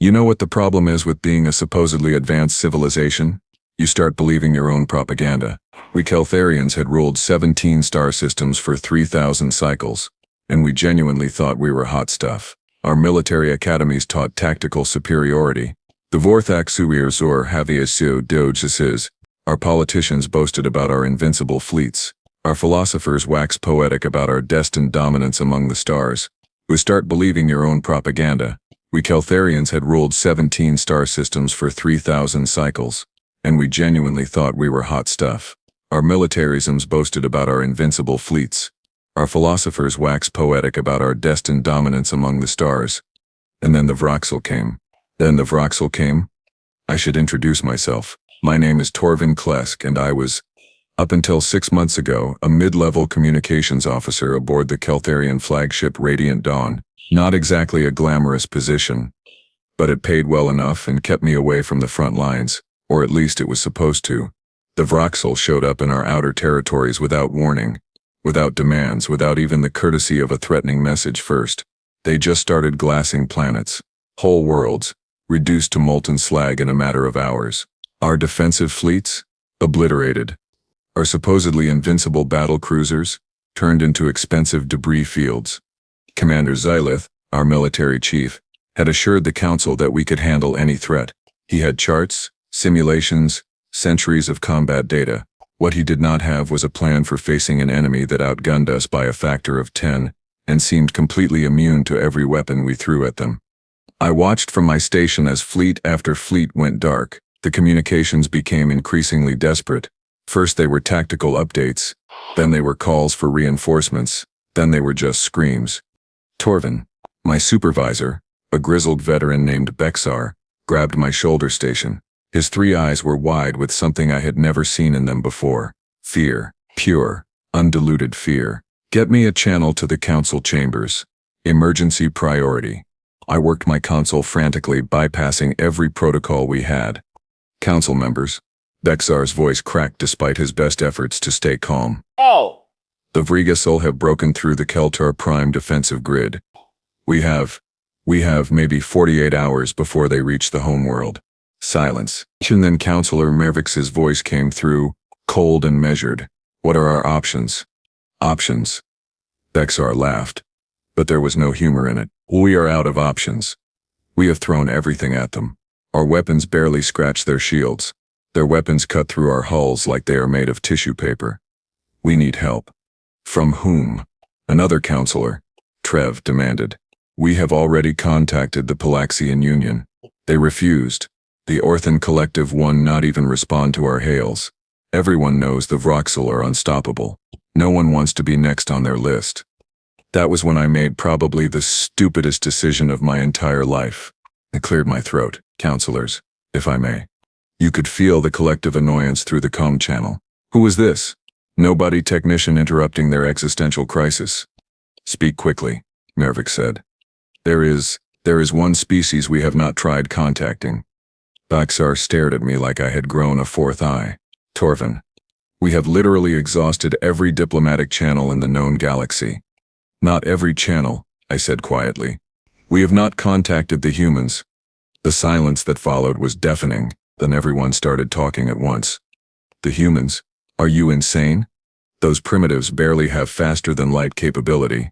You know what the problem is with being a supposedly advanced civilization? You start believing your own propaganda. We Keltharians had ruled 17 star systems for 3,000 cycles, and we genuinely thought we were hot stuff. Our military academies taught tactical superiority. The Vorthaxuir Zor Haviasu Dogesis. Our politicians boasted about our invincible fleets. Our philosophers waxed poetic about our destined dominance among the stars. We start believing your own propaganda. We Keltharians had ruled 17 star systems for 3,000 cycles, and we genuinely thought we were hot stuff. Our militarisms boasted about our invincible fleets. Our philosophers waxed poetic about our destined dominance among the stars. And then the Vraxil came. I should introduce myself. My name is Torven Klesk, and I was, up until 6 months ago, a mid-level communications officer aboard the Keltharian flagship Radiant Dawn. Not exactly a glamorous position, but it paid well enough and kept me away from the front lines, or at least it was supposed to. The Vraxil showed up in our outer territories without warning, without demands, without even the courtesy of a threatening message first. They just started glassing planets, whole worlds, reduced to molten slag in a matter of hours. Our defensive fleets? Obliterated. Our supposedly invincible battle cruisers? Turned into expensive debris fields. Commander Xylith, our military chief, had assured the council that we could handle any threat. He had charts, simulations, centuries of combat data. What he did not have was a plan for facing an enemy that outgunned us by a factor of 10 and seemed completely immune to every weapon we threw at them. I watched from my station as fleet after fleet went dark. The communications became increasingly desperate. First they were tactical updates, then they were calls for reinforcements, then they were just screams. Torven, my supervisor, a grizzled veteran named Bexar, grabbed my shoulder station. His 3 eyes were wide with something I had never seen in them before. Fear. Pure, undiluted fear. Get me a channel to the council chambers. Emergency priority. I worked my console frantically, bypassing every protocol we had. Council members. Bexar's voice cracked despite his best efforts to stay calm. Oh! The Vraxil have broken through the Keltar Prime defensive grid. We have maybe 48 hours before they reach the homeworld. Silence. And then Councillor Mervix's voice came through, cold and measured. What are our options? Options. Bexar laughed, but there was no humor in it. We are out of options. We have thrown everything at them. Our weapons barely scratch their shields. Their weapons cut through our hulls like they are made of tissue paper. We need help. From whom? Another councillor, Trev, demanded. We have already contacted the Palaxian Union. They refused. The Orthan Collective won not even respond to our hails. Everyone knows the Vraxil are unstoppable. No one wants to be next on their list. That was when I made probably the stupidest decision of my entire life. I cleared my throat. Councillors, if I may. You could feel the collective annoyance through the comm channel. Who is this? Nobody technician interrupting their existential crisis. Speak quickly, Mervix said. There is one species we have not tried contacting. Bexar stared at me like I had grown a 4th eye. Torven. We have literally exhausted every diplomatic channel in the known galaxy. Not every channel, I said quietly. We have not contacted the humans. The silence that followed was deafening, then everyone started talking at once. The humans? Are you insane? Those primitives barely have faster-than-light capability.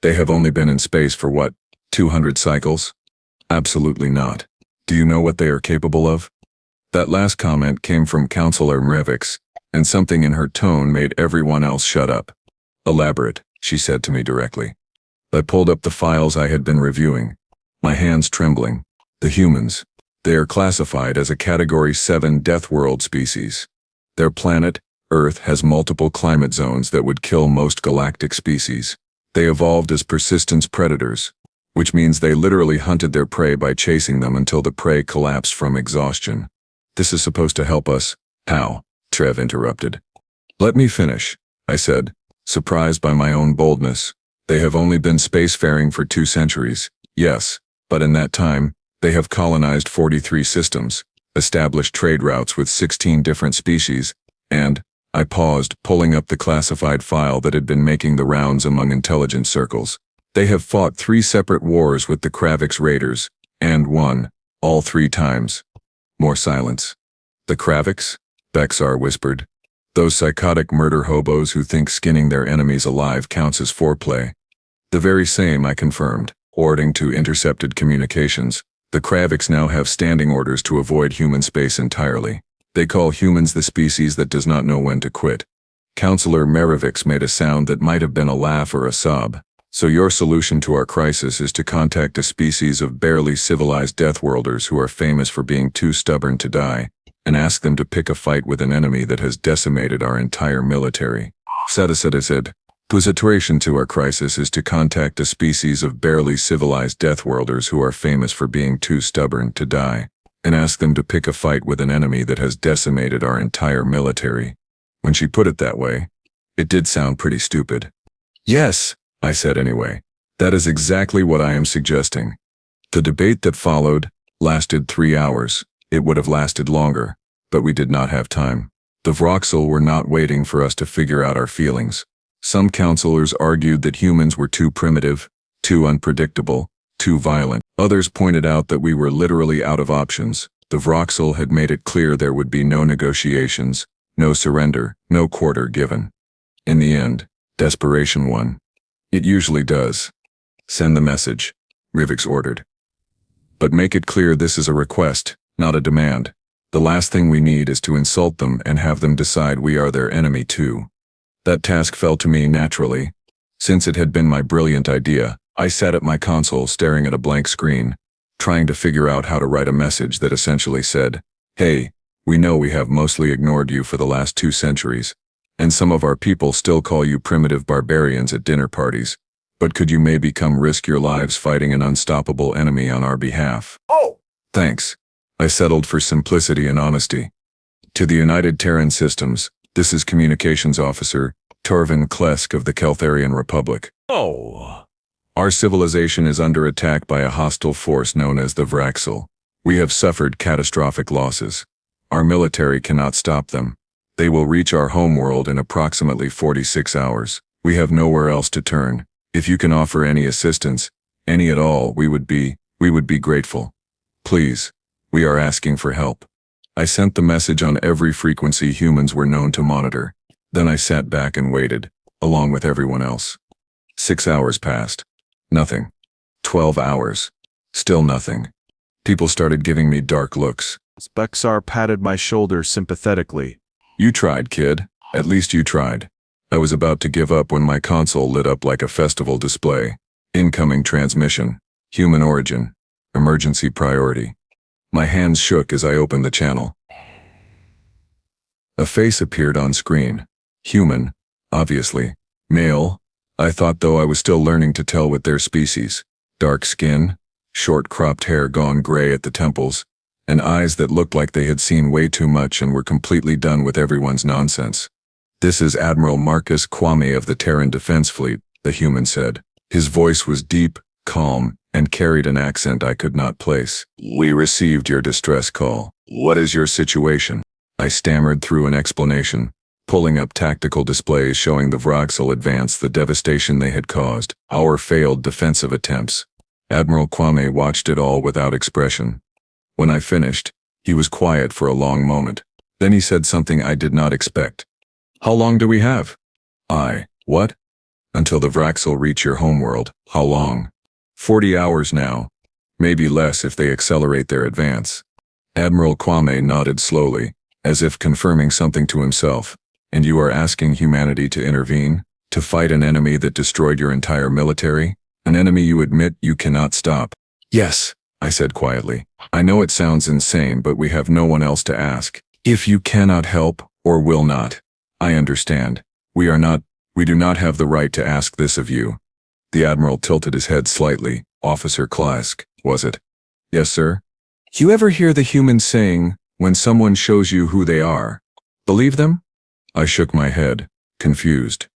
They have only been in space for what, 200 cycles? Absolutely not. Do you know what they are capable of? That last comment came from Councillor Mrevix, and something in her tone made everyone else shut up. Elaborate, she said to me directly. I pulled up the files I had been reviewing, my hands trembling. The humans. They are classified as a Category 7 Deathworld species. Their planet, Earth, has multiple climate zones that would kill most galactic species. They evolved as persistence predators, which means they literally hunted their prey by chasing them until the prey collapsed from exhaustion. This is supposed to help us. How? Trev interrupted. Let me finish, I said, surprised by my own boldness. They have only been spacefaring for 2 centuries, yes, but in that time, they have colonized 43 systems, established trade routes with 16 different species, and, I paused, pulling up the classified file that had been making the rounds among intelligence circles. They have fought 3 separate wars with the Kravix Raiders, and won, All 3 times. More silence. The Kravix? Bexar whispered. Those psychotic murder hobos who think skinning their enemies alive counts as foreplay. The very same, I confirmed. According to intercepted communications, the Kravix now have standing orders to avoid human space entirely. They call humans the species that does not know when to quit. Counselor Merivix made a sound that might have been a laugh or a sob. So your solution to our crisis is to contact a species of barely civilized Deathworlders who are famous for being too stubborn to die, and ask them to pick a fight with an enemy that has decimated our entire military. Said. The solution to our crisis is to contact a species of barely civilized Deathworlders who are famous for being too stubborn to die, and ask them to pick a fight with an enemy that has decimated our entire military. When she put it that way, it did sound pretty stupid. Yes, I said anyway. That is exactly what I am suggesting. The debate that followed lasted 3 hours. It would have lasted longer, but we did not have time. The Vraxil were not waiting for us to figure out our feelings. Some counselors argued that humans were too primitive, too unpredictable, too violent. Others pointed out that we were literally out of options. The Vraxil had made it clear there would be no negotiations, no surrender, no quarter given. In the end, desperation won. It usually does. Send the message, Rivix ordered. But make it clear this is a request, not a demand. The last thing we need is to insult them and have them decide we are their enemy too. That task fell to me naturally. Since it had been my brilliant idea, I sat at my console staring at a blank screen, trying to figure out how to write a message that essentially said, "Hey, we know we have mostly ignored you for the last 2 centuries, and some of our people still call you primitive barbarians at dinner parties, but could you maybe come risk your lives fighting an unstoppable enemy on our behalf?" Oh! Thanks. I settled for simplicity and honesty. To the United Terran Systems, this is Communications Officer Torven Klesk of the Keltharian Republic. Oh. Our civilization is under attack by a hostile force known as the Vraxil. We have suffered catastrophic losses. Our military cannot stop them. They will reach our homeworld in approximately 46 hours. We have nowhere else to turn. If you can offer any assistance, any at all, we would be grateful. Please, we are asking for help. I sent the message on every frequency humans were known to monitor. Then I sat back and waited, along with everyone else. 6 hours passed. Nothing. 12 hours. Still nothing. People started giving me dark looks. Bexar patted my shoulder sympathetically. You tried, kid. At least you tried. I was about to give up when my console lit up like a festival display. Incoming transmission. Human origin. Emergency priority. My hands shook as I opened the channel. A face appeared on screen. Human, obviously. Male, I thought, though I was still learning to tell with their species. Dark skin, short cropped hair gone gray at the temples, and eyes that looked like they had seen way too much and were completely done with everyone's nonsense. This is Admiral Marcus Kwame of the Terran Defense Fleet, the human said. His voice was deep, calm, and carried an accent I could not place. We received your distress call. What is your situation? I stammered through an explanation, pulling up tactical displays showing the Vraxil advance the devastation they had caused, our failed defensive attempts. Admiral Kwame watched it all without expression. When I finished, he was quiet for a long moment. Then he said something I did not expect. How long do we have? What? Until the Vraxil reach your homeworld. How long? 40 hours now. Maybe less if they accelerate their advance. Admiral Kwame nodded slowly, as if confirming something to himself. And you are asking humanity to intervene? To fight an enemy that destroyed your entire military? An enemy you admit you cannot stop? Yes, I said quietly. I know it sounds insane, but we have no one else to ask. If you cannot help, or will not, I understand. We do not have the right to ask this of you. The Admiral tilted his head slightly. Officer Klesk, was it? Yes, sir. You ever hear the humans saying, when someone shows you who they are, believe them? I shook my head, confused.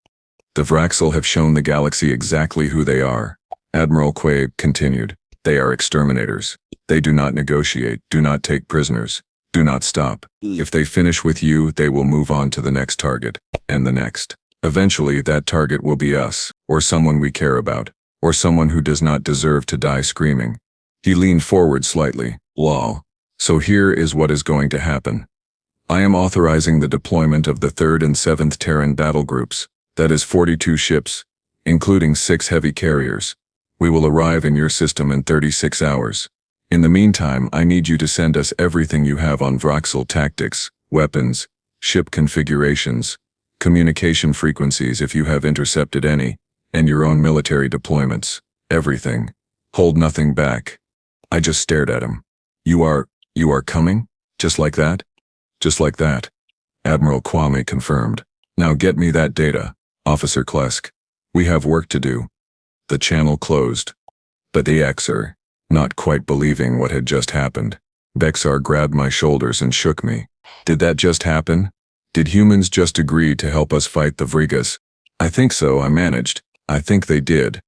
The Vraxil have shown the galaxy exactly who they are. Admiral Quabe continued. They are exterminators. They do not negotiate, do not take prisoners, do not stop. If they finish with you, they will move on to the next target, and the next. Eventually, that target will be us, or someone we care about, or someone who does not deserve to die screaming. He leaned forward slightly. Lol. So here is what is going to happen. I am authorizing the deployment of the 3rd and 7th Terran battle groups. That is 42 ships, including 6 heavy carriers. We will arrive in your system in 36 hours. In the meantime, I need you to send us everything you have on Vraxil tactics, weapons, ship configurations, communication frequencies if you have intercepted any, and your own military deployments. Everything. Hold nothing back. I just stared at him. You are coming? Just like that? Just like that. Admiral Kwame confirmed. Now get me that data, Officer Klesk. We have work to do. The channel closed. But the Xer, not quite believing what had just happened. Bexar grabbed my shoulders and shook me. Did that just happen? Did humans just agree to help us fight the Vrigas? I think so, I managed. I think they did.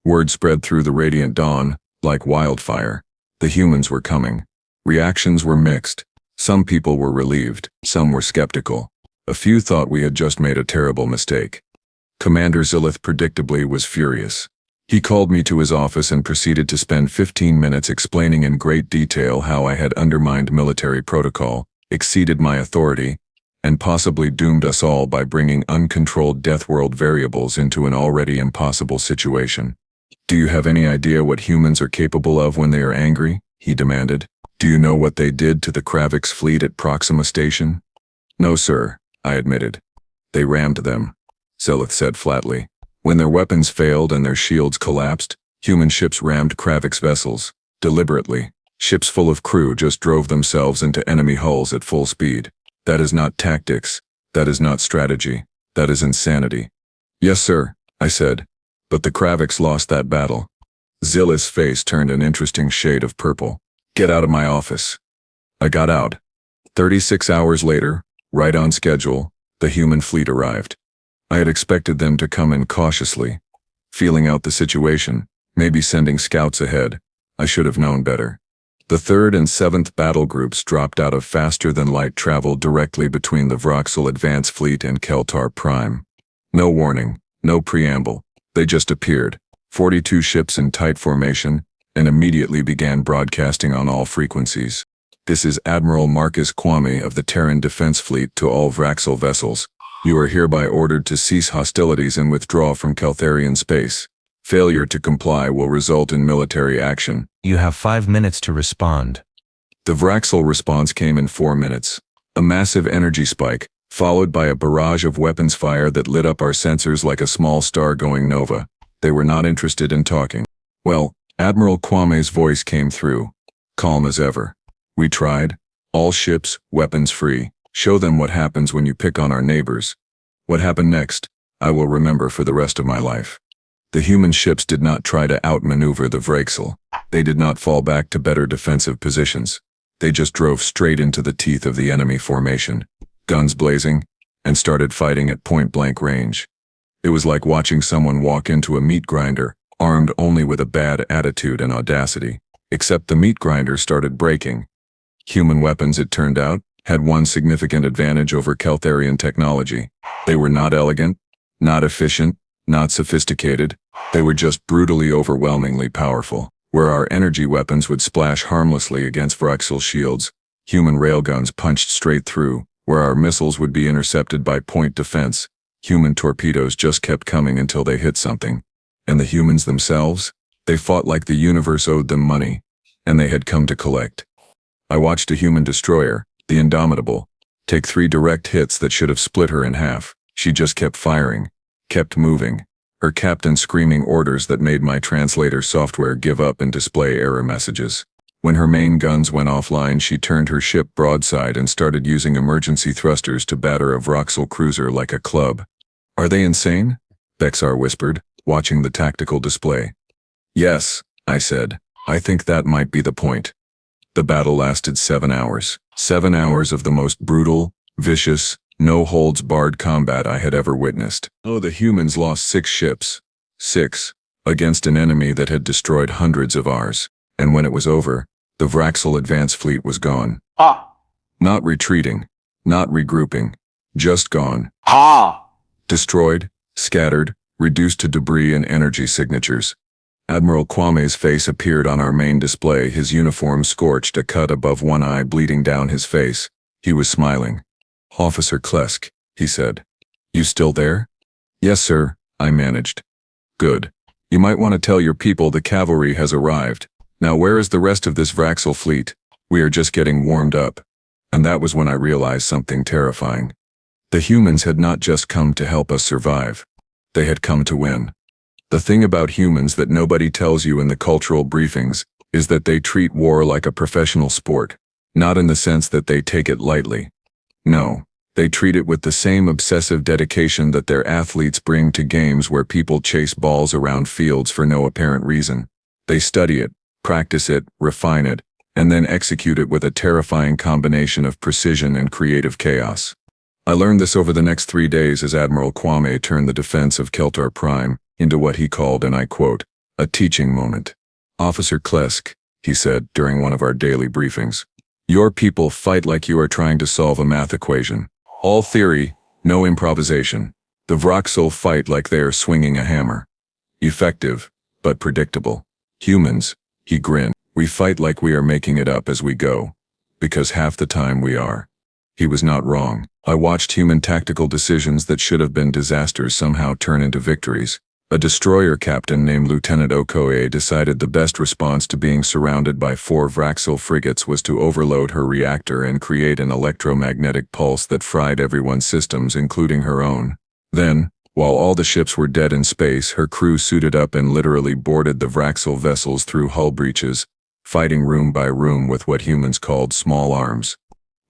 Word spread through the radiant dawn, like wildfire. The humans were coming. Reactions were mixed. Some people were relieved, some were skeptical. A few thought we had just made a terrible mistake. Commander Zilith predictably was furious. He called me to his office and proceeded to spend 15 minutes explaining in great detail how I had undermined military protocol, exceeded my authority, and possibly doomed us all by bringing uncontrolled Deathworld variables into an already impossible situation. Do you have any idea what humans are capable of when they are angry? He demanded. Do you know what they did to the Kravix fleet at Proxima Station? No, sir, I admitted. They rammed them, Zilith said flatly. When their weapons failed and their shields collapsed, human ships rammed Kravix vessels, deliberately. Ships full of crew just drove themselves into enemy hulls at full speed. That is not tactics. That is not strategy. That is insanity. Yes, sir, I said. But the Kravix lost that battle. Zillith's face turned an interesting shade of purple. Get out of my office. I got out. 36 hours later, right on schedule, the human fleet arrived. I had expected them to come in cautiously, feeling out the situation, maybe sending scouts ahead. I should have known better. The 3rd and 7th battle groups dropped out of faster-than-light travel directly between the Vraxil Advance Fleet and Kelthar Prime. No warning, no preamble. They just appeared, 42 ships in tight formation, and immediately began broadcasting on all frequencies. This is Admiral Marcus Kwame of the Terran Defense Fleet to all Vraxil vessels. You are hereby ordered to cease hostilities and withdraw from Keltharian space. Failure to comply will result in military action. You have 5 minutes to respond. The Vraxil response came in 4 minutes. A massive energy spike, followed by a barrage of weapons fire that lit up our sensors like a small star going nova. They were not interested in talking. Well, Admiral Kwame's voice came through, calm as ever. We tried. All ships, weapons free. Show them what happens when you pick on our neighbors. What happened next, I will remember for the rest of my life. The human ships did not try to outmaneuver the Vraxil. They did not fall back to better defensive positions. They just drove straight into the teeth of the enemy formation, guns blazing, and started fighting at point-blank range. It was like watching someone walk into a meat grinder, armed only with a bad attitude and audacity, except the meat grinder started breaking. Human weapons, it turned out, had one significant advantage over Keltharian technology. They were not elegant, not efficient, not sophisticated. They were just brutally overwhelmingly powerful. Where our energy weapons would splash harmlessly against Vraxil shields, human railguns punched straight through. Where our missiles would be intercepted by point defense, human torpedoes just kept coming until they hit something. And the humans themselves? They fought like the universe owed them money, and they had come to collect. I watched a human destroyer, the Indomitable, take 3 direct hits that should have split her in half. She just kept firing, kept moving, her captain screaming orders that made my translator software give up and display error messages. When her main guns went offline, she turned her ship broadside and started using emergency thrusters to batter a Vraxil cruiser like a club. Are they insane? Bexar whispered, watching the tactical display. Yes, I said. I think that might be the point. The battle lasted 7 hours. 7 hours of the most brutal, vicious, no-holds-barred combat I had ever witnessed. Oh, the humans lost 6 ships. 6. Against an enemy that had destroyed hundreds of ours. And when it was over, the Vraxil Advance Fleet was gone. Not retreating. Not regrouping. Just gone. Destroyed, scattered, reduced to debris and energy signatures. Admiral Kwame's face appeared on our main display, his uniform scorched, a cut above one eye bleeding down his face. He was smiling. "Officer Klesk," he said. "You still there?" "Yes, sir," I managed. "Good. You might want to tell your people the cavalry has arrived. Now where is the rest of this Vraxil fleet? We are just getting warmed up." And that was when I realized something terrifying. The humans had not just come to help us survive. They had come to win. The thing about humans that nobody tells you in the cultural briefings is that they treat war like a professional sport, not in the sense that they take it lightly. No, they treat it with the same obsessive dedication that their athletes bring to games where people chase balls around fields for no apparent reason. They study it, practice it, refine it, and then execute it with a terrifying combination of precision and creative chaos. I learned this over the next 3 days as Admiral Kwame turned the defense of Kelthar Prime into what he called, and I quote, a teaching moment. "Officer Klesk," he said during one of our daily briefings, "your people fight like you are trying to solve a math equation. All theory, no improvisation. The Vraxil fight like they are swinging a hammer. Effective, but predictable. Humans," he grinned, "we fight like we are making it up as we go. Because half the time we are." He was not wrong. I watched human tactical decisions that should have been disasters somehow turn into victories. A destroyer captain named Lieutenant Okoye decided the best response to being surrounded by 4 Vraxil frigates was to overload her reactor and create an electromagnetic pulse that fried everyone's systems, including her own. Then, while all the ships were dead in space, her crew suited up and literally boarded the Vraxil vessels through hull breaches, fighting room by room with what humans called small arms.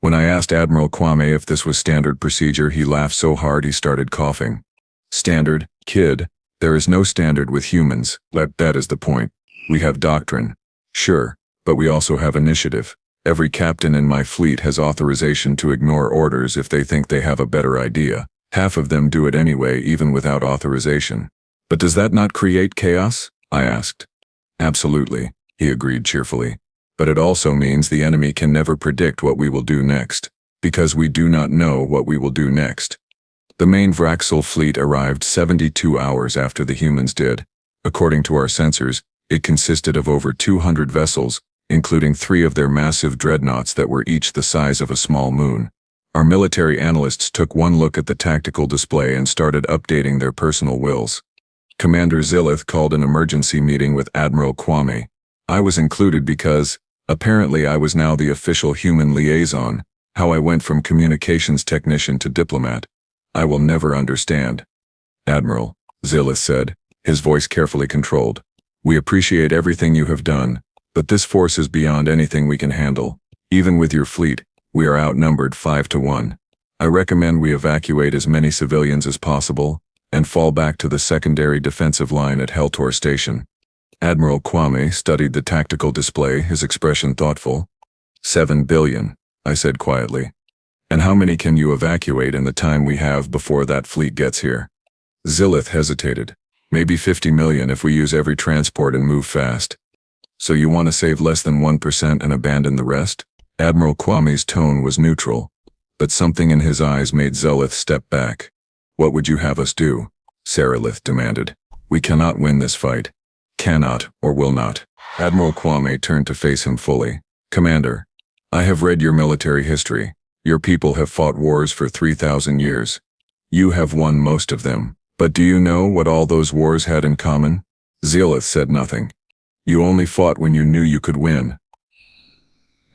When I asked Admiral Kwame if this was standard procedure, he laughed so hard he started coughing. "Standard, kid. There is no standard with humans. That is the point. We have doctrine. Sure, but we also have initiative. Every captain in my fleet has authorization to ignore orders if they think they have a better idea. Half of them do it anyway, even without authorization." "But does that not create chaos?" I asked. "Absolutely," he agreed cheerfully. "But it also means the enemy can never predict what we will do next, because we do not know what we will do next." The main Vraxil fleet arrived 72 hours after the humans did. According to our sensors, it consisted of over 200 vessels, including 3 of their massive dreadnoughts that were each the size of a small moon. Our military analysts took one look at the tactical display and started updating their personal wills. Commander Zillith called an emergency meeting with Admiral Kwame. I was included because, apparently I was now the official human liaison. How I went from communications technician to diplomat, I will never understand. "Admiral," Zillith said, his voice carefully controlled, "we appreciate everything you have done, but this force is beyond anything we can handle. Even with your fleet, we are outnumbered 5 to 1. I recommend we evacuate as many civilians as possible and fall back to the secondary defensive line at Heltor Station." Admiral Kwame studied the tactical display, his expression thoughtful. 7 billion, I said quietly. "And how many can you evacuate in the time we have before that fleet gets here?" Zillith hesitated. "Maybe 50 million if we use every transport and move fast." "So you want to save less than 1% and abandon the rest?" Admiral Kwame's tone was neutral, but something in his eyes made Zillith step back. "What would you have us do?" Saralith demanded. "We cannot win this fight. Cannot or will not." Admiral Kwame turned to face him fully. "Commander, I have read your military history. Your people have fought wars for 3,000 years. You have won most of them. But do you know what all those wars had in common?" Zillith said nothing. "You only fought when you knew you could win."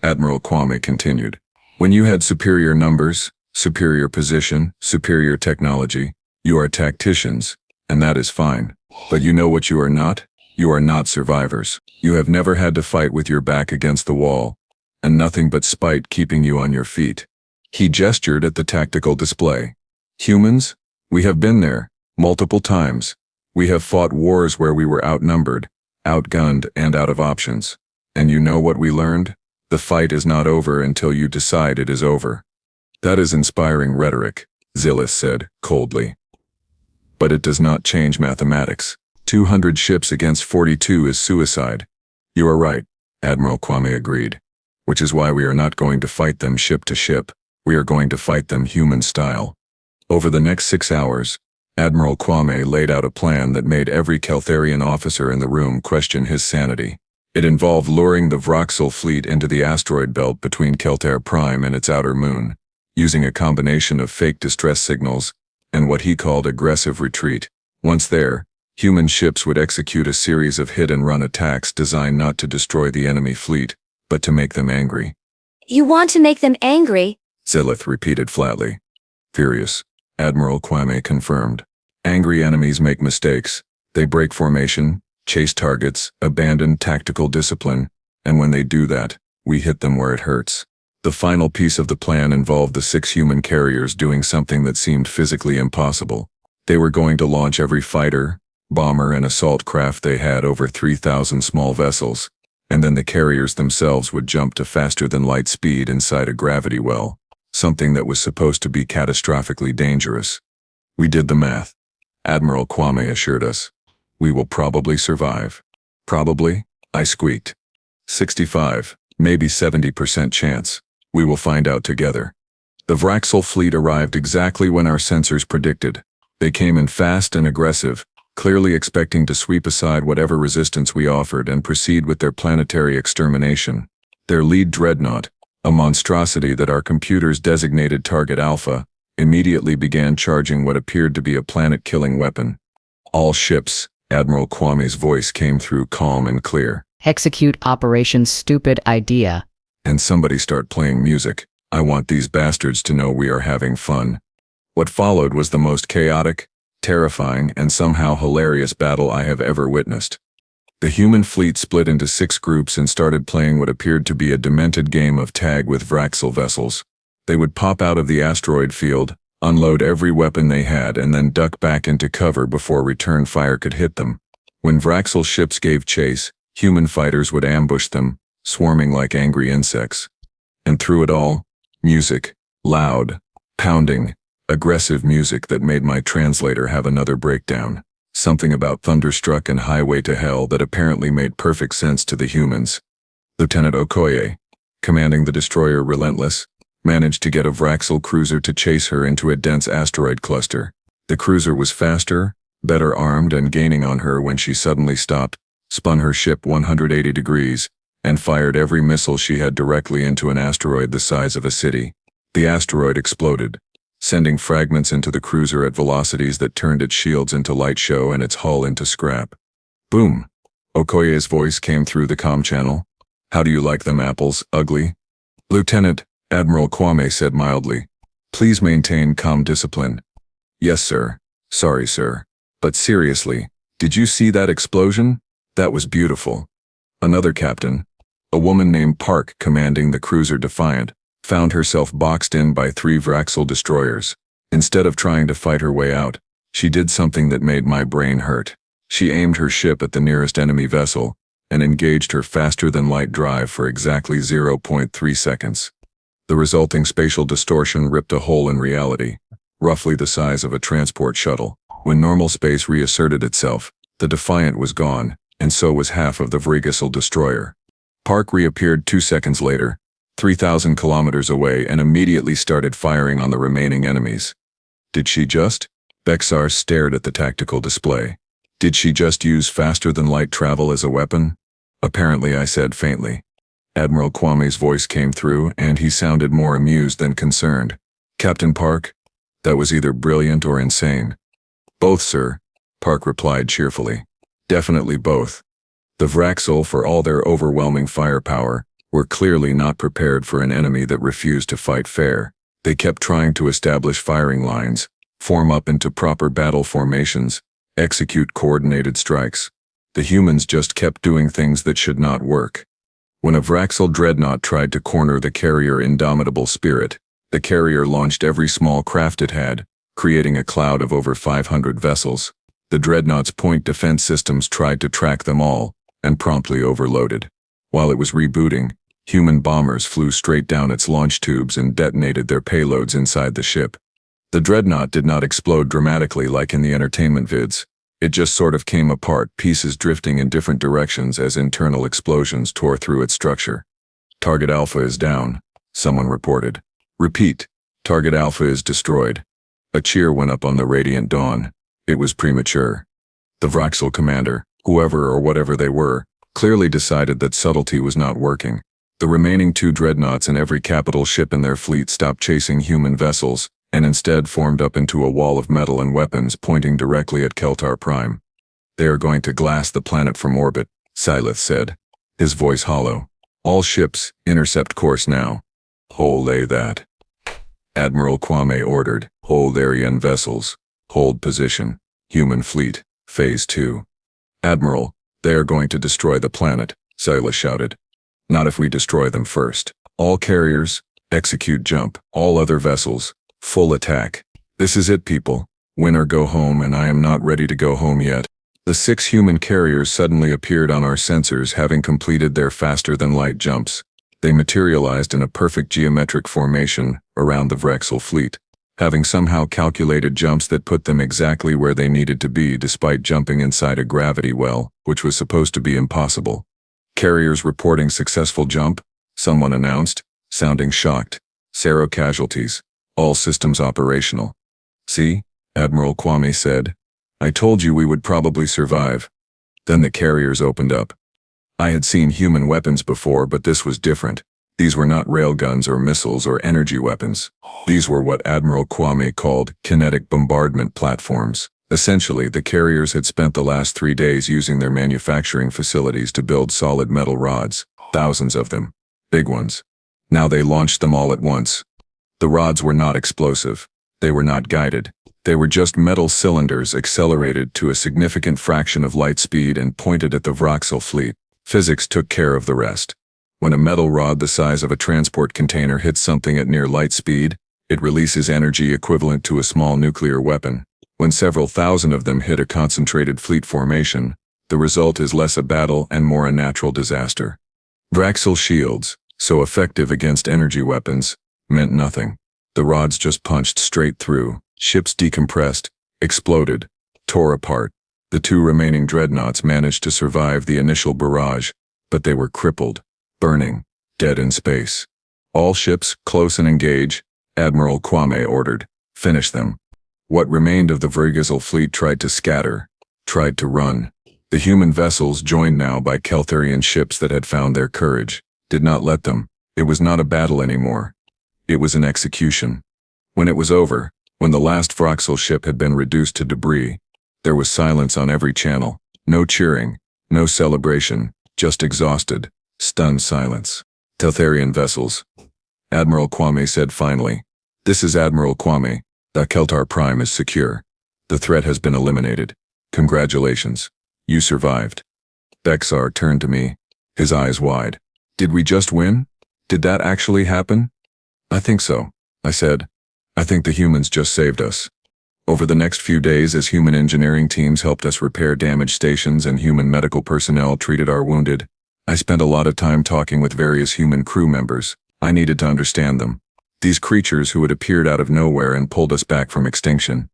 Admiral Kwame continued. "When you had superior numbers, superior position, superior technology, you are tacticians, and that is fine. But you know what you are not? You are not survivors. You have never had to fight with your back against the wall, and nothing but spite keeping you on your feet." He gestured at the tactical display. "Humans, we have been there, multiple times. We have fought wars where we were outnumbered, outgunned, and out of options. And you know what we learned? The fight is not over until you decide it is over." "That is inspiring rhetoric," Zillith said, coldly. "But it does not change mathematics. 200 ships against 42 is suicide." "You are right," Admiral Kwame agreed. "Which is why we are not going to fight them ship to ship. We are going to fight them human style." Over the next 6 hours, Admiral Kwame laid out a plan that made every Keltharian officer in the room question his sanity. It involved luring the Vraxil fleet into the asteroid belt between Kelthar Prime and its outer moon, using a combination of fake distress signals and what he called aggressive retreat. Once there, human ships would execute a series of hit-and-run attacks designed not to destroy the enemy fleet, but to make them angry. You want to make them angry? Zilith repeated flatly. Furious, Admiral Kwame confirmed. Angry enemies make mistakes. They break formation, chase targets, abandon tactical discipline, and when they do that, we hit them where it hurts. The final piece of the plan involved the 6 human carriers doing something that seemed physically impossible. They were going to launch every fighter, bomber, and assault craft they had over 3,000 small vessels, and then the carriers themselves would jump to faster-than-light speed inside a gravity well, something that was supposed to be catastrophically dangerous. We did the math. Admiral Kwame assured us. We will probably survive. Probably? I squeaked. 65, maybe 70% chance. We will find out together. The Vraxil fleet arrived exactly when our sensors predicted. They came in fast and aggressive, clearly expecting to sweep aside whatever resistance we offered and proceed with their planetary extermination. Their lead dreadnought, a monstrosity that our computers designated Target Alpha, immediately began charging what appeared to be a planet-killing weapon. All ships, Admiral Kwame's voice came through calm and clear. Execute Operation Stupid Idea. And somebody start playing music. I want these bastards to know we are having fun. What followed was the most chaotic, terrifying, and somehow hilarious battle I have ever witnessed. The human fleet split into 6 groups and started playing what appeared to be a demented game of tag with Vraxil vessels. They would pop out of the asteroid field, unload every weapon they had, and then duck back into cover before return fire could hit them. When Vraxil ships gave chase, human fighters would ambush them, swarming like angry insects. And through it all, music, loud, pounding, aggressive music that made my translator have another breakdown. Something about Thunderstruck and Highway to Hell that apparently made perfect sense to the humans. Lieutenant Okoye, commanding the destroyer Relentless, managed to get a Vraxil cruiser to chase her into a dense asteroid cluster. The cruiser was faster, better armed, and gaining on her when she suddenly stopped, spun her ship 180 degrees, and fired every missile she had directly into an asteroid the size of a city. The asteroid exploded, sending fragments into the cruiser at velocities that turned its shields into light show and its hull into scrap. Boom! Okoye's voice came through the comm channel. How do you like them apples, ugly? Lieutenant, Admiral Kwame said mildly. Please maintain calm discipline. Yes, sir. Sorry, sir. But seriously, did you see that explosion? That was beautiful. Another captain, a woman named Park commanding the cruiser Defiant, found herself boxed in by 3 Vraxil destroyers. Instead of trying to fight her way out, she did something that made my brain hurt. She aimed her ship at the nearest enemy vessel and engaged her faster-than-light drive for exactly 0.3 seconds. The resulting spatial distortion ripped a hole in reality, roughly the size of a transport shuttle. When normal space reasserted itself, the Defiant was gone, and so was half of the Vraxil destroyer. Park reappeared 2 seconds later, 3,000 kilometers away, and immediately started firing on the remaining enemies. Did she just? Bexar stared at the tactical display. Did she just use faster-than-light travel as a weapon? Apparently, I said faintly. Admiral Kwame's voice came through, and he sounded more amused than concerned. Captain Park? That was either brilliant or insane. Both, sir, Park replied cheerfully. Definitely both. The Vraxil, for all their overwhelming firepower, were clearly not prepared for an enemy that refused to fight fair. They kept trying to establish firing lines, form up into proper battle formations, execute coordinated strikes. The humans just kept doing things that should not work. When a Vraxil dreadnought tried to corner the carrier Indomitable Spirit, the carrier launched every small craft it had, creating a cloud of over 500 vessels. The dreadnought's point defense systems tried to track them all, and promptly overloaded. While it was rebooting, human bombers flew straight down its launch tubes and detonated their payloads inside the ship. The dreadnought did not explode dramatically like in the entertainment vids. It just sort of came apart, pieces drifting in different directions as internal explosions tore through its structure. Target Alpha is down, someone reported. Repeat, Target Alpha is destroyed. A cheer went up on the Radiant Dawn. It was premature. The Vraxil commander, whoever or whatever they were, clearly decided that subtlety was not working. The remaining 2 dreadnoughts and every capital ship in their fleet stopped chasing human vessels, and instead formed up into a wall of metal and weapons pointing directly at Kelthar Prime. "They are going to glass the planet from orbit," Silith said, his voice hollow. "All ships, intercept course now." "Hold that," Admiral Kwame ordered. "Hold Aryan vessels. Hold position. Human fleet, Phase 2. "Admiral, they are going to destroy the planet," Silith shouted. "Not if we destroy them first. All carriers, execute jump. All other vessels, full attack. This is it, people. Win or go home, and I am not ready to go home yet." The 6 human carriers suddenly appeared on our sensors, having completed their faster-than-light jumps. They materialized in a perfect geometric formation around the Vraxil fleet, having somehow calculated jumps that put them exactly where they needed to be despite jumping inside a gravity well, which was supposed to be impossible. "Carriers reporting successful jump," someone announced, sounding shocked. "Zero casualties. All systems operational." "See?" Admiral Kwame said. "I told you we would probably survive." Then the carriers opened up. I had seen human weapons before, but this was different. These were not railguns or missiles or energy weapons. These were what Admiral Kwame called kinetic bombardment platforms. Essentially, the carriers had spent the last 3 days using their manufacturing facilities to build solid metal rods, thousands of them, big ones. Now they launched them all at once. The rods were not explosive. They were not guided. They were just metal cylinders accelerated to a significant fraction of light speed and pointed at the Vraxil fleet. Physics took care of the rest. When a metal rod the size of a transport container hits something at near light speed, it releases energy equivalent to a small nuclear weapon. When several thousand of them hit a concentrated fleet formation, the result is less a battle and more a natural disaster. Vraxil shields, so effective against energy weapons, meant nothing. The rods just punched straight through. Ships decompressed, exploded, tore apart. The 2 remaining dreadnoughts managed to survive the initial barrage, but they were crippled, burning, dead in space. "All ships, close and engage," Admiral Kwame ordered. "Finish them." What remained of the Vraxil fleet tried to scatter, tried to run. The human vessels, joined now by Keltharian ships that had found their courage, did not let them. It was not a battle anymore. It was an execution. When it was over, when the last Vraxil ship had been reduced to debris, there was silence on every channel. No cheering, no celebration, just exhausted, stunned silence. "Keltharian vessels," Admiral Kwame said finally. "This is Admiral Kwame. The Kelthar Prime is secure. The threat has been eliminated. Congratulations. You survived." Bexar turned to me, his eyes wide. "Did we just win? Did that actually happen?" "I think so," I said. "I think the humans just saved us." Over the next few days, as human engineering teams helped us repair damaged stations and human medical personnel treated our wounded, I spent a lot of time talking with various human crew members. I needed to understand them. These creatures who had appeared out of nowhere and pulled us back from extinction.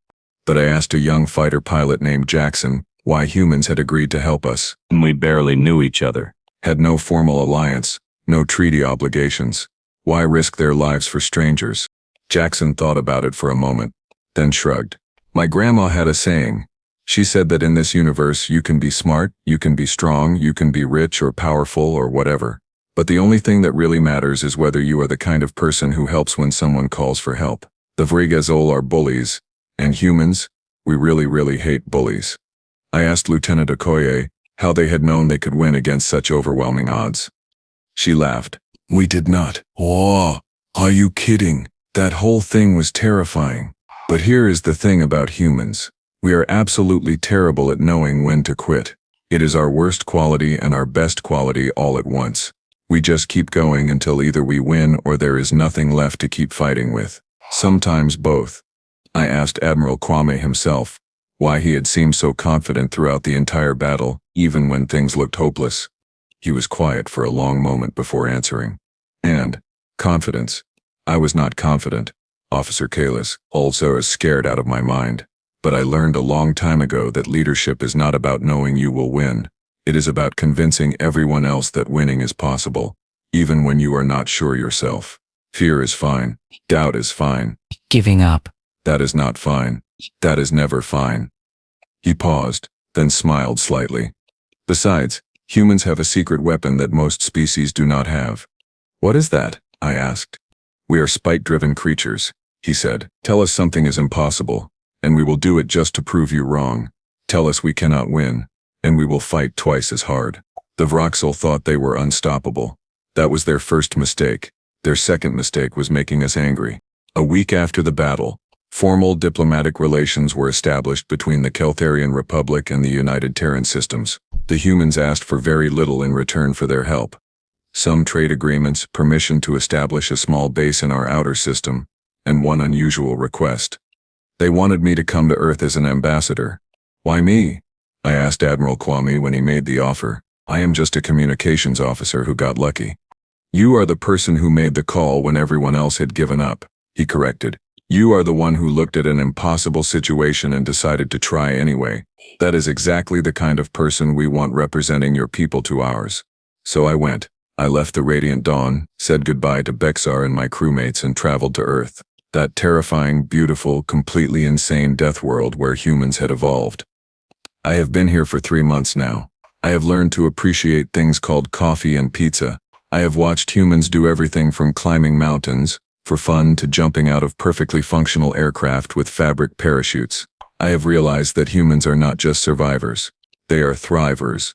But I asked a young fighter pilot named Jackson why humans had agreed to help us. We barely knew each other. Had no formal alliance, no treaty obligations. Why risk their lives for strangers? Jackson thought about it for a moment, then shrugged. "My grandma had a saying. She said that in this universe you can be smart, you can be strong, you can be rich or powerful or whatever. But the only thing that really matters is whether you are the kind of person who helps when someone calls for help. The Vraxil are bullies, and humans, we really hate bullies." I asked Lieutenant Okoye how they had known they could win against such overwhelming odds. She laughed. "We did not." "Oh, are you kidding? That whole thing was terrifying. But here is the thing about humans. We are absolutely terrible at knowing when to quit. It is our worst quality and our best quality all at once. We just keep going until either we win or there is nothing left to keep fighting with. Sometimes both." I asked Admiral Kwame himself why he had seemed so confident throughout the entire battle, even when things looked hopeless. He was quiet for a long moment before answering. Confidence. I was not confident, Officer Kalis, also as scared out of my mind. But I learned a long time ago that leadership is not about knowing you will win. It is about convincing everyone else that winning is possible, even when you are not sure yourself. Fear is fine. Doubt is fine. Giving up. That is not fine. That is never fine. He paused, then smiled slightly. Besides, humans have a secret weapon that most species do not have. What is that? I asked. We are spite-driven creatures, he said. Tell us something is impossible, and we will do it just to prove you wrong. Tell us we cannot win, and we will fight twice as hard. The Vraxil thought they were unstoppable. That was their first mistake. Their second mistake was making us angry. A week after the battle, formal diplomatic relations were established between the Keltharian Republic and the United Terran Systems. The humans asked for very little in return for their help. Some trade agreements, permission to establish a small base in our outer system, and one unusual request. They wanted me to come to Earth as an ambassador. Why me? I asked Admiral Kwame when he made the offer. I am just a communications officer who got lucky. You are the person who made the call when everyone else had given up, he corrected. You are the one who looked at an impossible situation and decided to try anyway. That is exactly the kind of person we want representing your people to ours. So I went. I left the Radiant Dawn, said goodbye to Bexar and my crewmates and traveled to Earth. That terrifying, beautiful, completely insane Deathworld where humans had evolved. I have been here for 3 months now. I have learned to appreciate things called coffee and pizza. I have watched humans do everything from climbing mountains, for fun, to jumping out of perfectly functional aircraft with fabric parachutes. I have realized that humans are not just survivors. They are thrivers.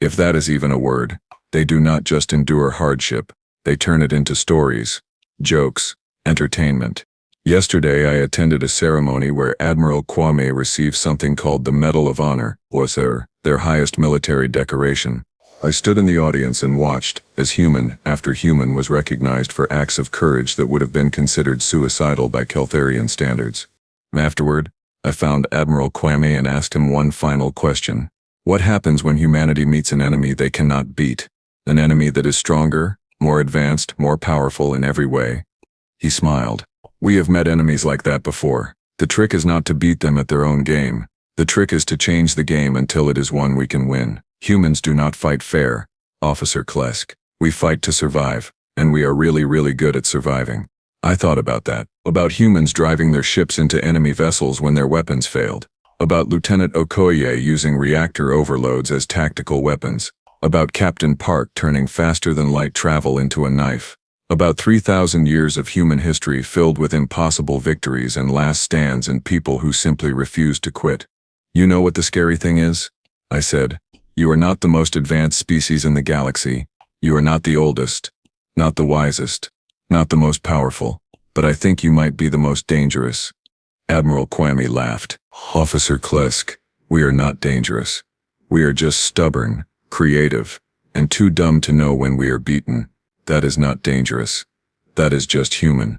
If that is even a word. They do not just endure hardship, they turn it into stories, jokes, entertainment. Yesterday I attended a ceremony where Admiral Kwame received something called the Medal of Honor, or their highest military decoration. I stood in the audience and watched, as human after human was recognized for acts of courage that would have been considered suicidal by Keltharian standards. Afterward, I found Admiral Kwame and asked him one final question. What happens when humanity meets an enemy they cannot beat? An enemy that is stronger, more advanced, more powerful in every way? He smiled. We have met enemies like that before. The trick is not to beat them at their own game. The trick is to change the game until it is one we can win. Humans do not fight fair, Officer Klesk. We fight to survive, and we are really, really good at surviving. I thought about that. About humans driving their ships into enemy vessels when their weapons failed. About Lieutenant Okoye using reactor overloads as tactical weapons. About Captain Park turning faster than light travel into a knife. About 3,000 years of human history filled with impossible victories and last stands and people who simply refused to quit. You know what the scary thing is? I said. You are not the most advanced species in the galaxy. You are not the oldest, not the wisest, not the most powerful, but I think you might be the most dangerous. Admiral Kwame laughed. Officer Klesk, we are not dangerous. We are just stubborn, creative, and too dumb to know when we are beaten. That is not dangerous. That is just human.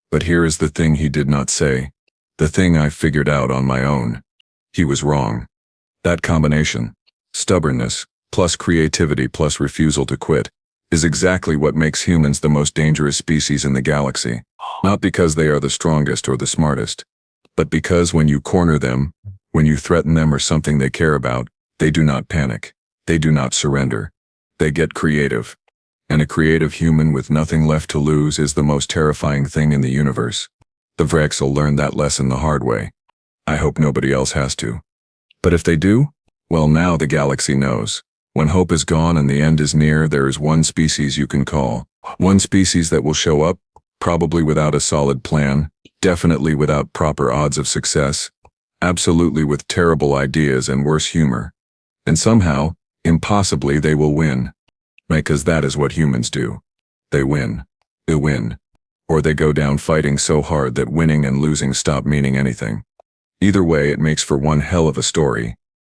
But here is the thing he did not say. The thing I figured out on my own. He was wrong. That combination, stubbornness, plus creativity plus refusal to quit, is exactly what makes humans the most dangerous species in the galaxy. Not because they are the strongest or the smartest, but because when you corner them, when you threaten them or something they care about, they do not panic. They do not surrender. They get creative. And a creative human with nothing left to lose is the most terrifying thing in the universe. The Vraxil learned that lesson the hard way. I hope nobody else has to. But if they do, well, now the galaxy knows. When hope is gone and the end is near, there is one species you can call. One species that will show up, probably without a solid plan, definitely without proper odds of success, absolutely with terrible ideas and worse humor. And somehow, impossibly, they will win. Because that is what humans do. They win. They win. Or they go down fighting so hard that winning and losing stop meaning anything. Either way, it makes for one hell of a story,